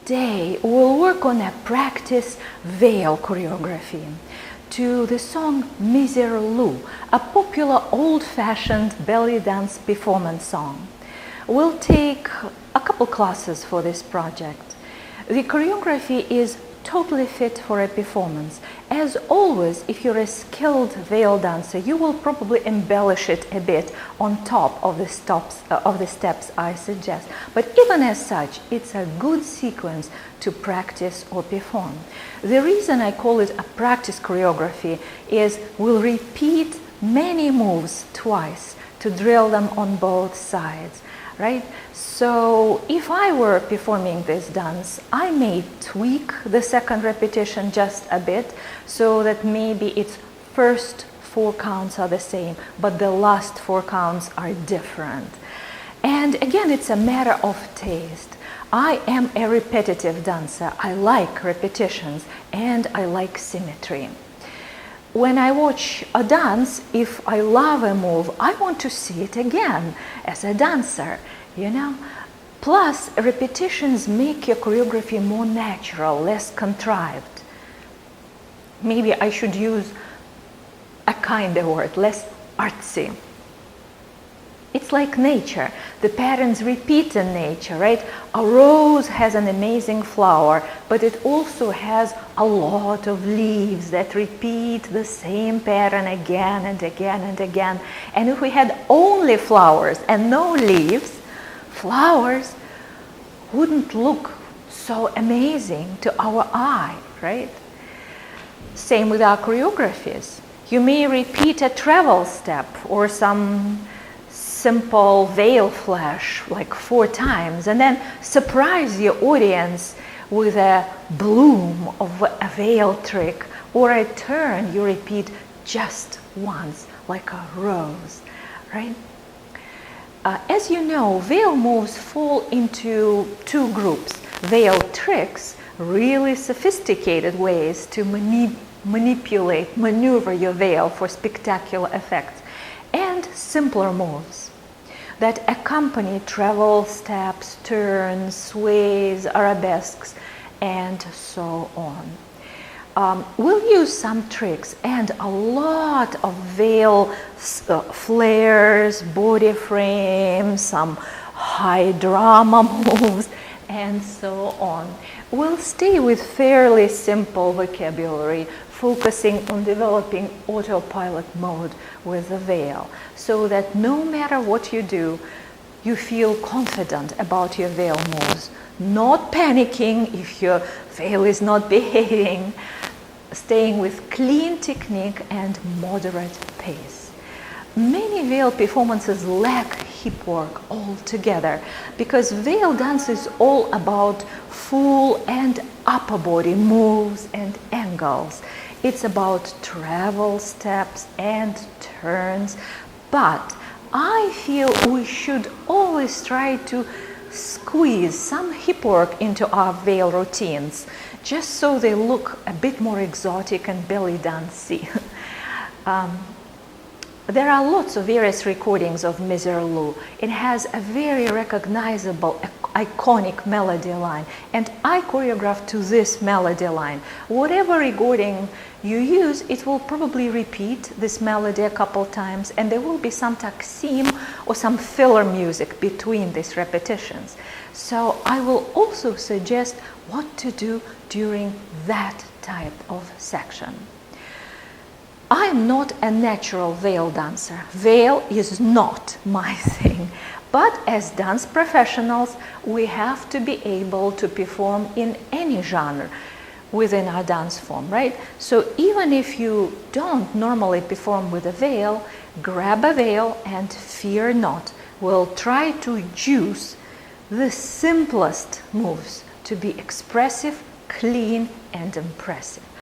Today we'll work on a practice veil choreography to the song Miserlou, a popular old-fashioned belly dance performance song. We'll take a couple classes for this project. The choreography is totally fit for a performance. As always, if you're a skilled veil dancer, you will probably embellish it a bit on top of the steps I suggest. But even as such, it's a good sequence to practice or perform. The reason I call it a practice choreography is we'll repeat many moves twice to drill them on both sides. Right? So if I were performing this dance, I may tweak the second repetition just a bit so that maybe its first 4 counts are the same, but the last 4 counts are different. And again, it's a matter of taste. I am a repetitive dancer. I like repetitions and I like symmetry. When I watch a dance, if I love a move, I want to see it again as a dancer, you know. Plus, repetitions make your choreography more natural, less contrived. Maybe I should use a kinder word, less artsy. It's like nature. The patterns repeat in nature, right? A rose has an amazing flower, but it also has a lot of leaves that repeat the same pattern again and again and again. And if we had only flowers and no leaves, flowers wouldn't look so amazing to our eye, right? Same with our choreographies. You may repeat a travel step or some simple veil flash like 4 times and then surprise your audience with a bloom of a veil trick or a turn you repeat just once like a rose, right? As you know, veil moves fall into 2 groups. Veil tricks, really sophisticated ways to maneuver your veil for spectacular effects, and simpler moves that accompany travel steps, turns, sways, arabesques, and so on. We'll use some tricks and a lot of veil flares, body frames, some high drama moves, and so on. We'll stay with fairly simple vocabulary, focusing on developing autopilot mode with the veil, so that no matter what you do, you feel confident about your veil moves, not panicking if your veil is not behaving, staying with clean technique and moderate pace. Many veil performances lack hip work altogether because veil dance is all about full and upper body moves and angles. It's about travel steps and turns, but I feel we should always try to squeeze some hip work into our veil routines, just so they look a bit more exotic and belly dancey. There are lots of various recordings of Miserlou. It has a very recognizable, iconic melody line, and I choreographed to this melody line. Whatever recording you use, it will probably repeat this melody a couple times, and there will be some taksim or some filler music between these repetitions. So I will also suggest what to do during that type of section. I am not a natural veil dancer. Veil is not my thing. But as dance professionals, we have to be able to perform in any genre within our dance form, right? So even if you don't normally perform with a veil, grab a veil and fear not. We'll try to juice the simplest moves to be expressive, clean, and impressive.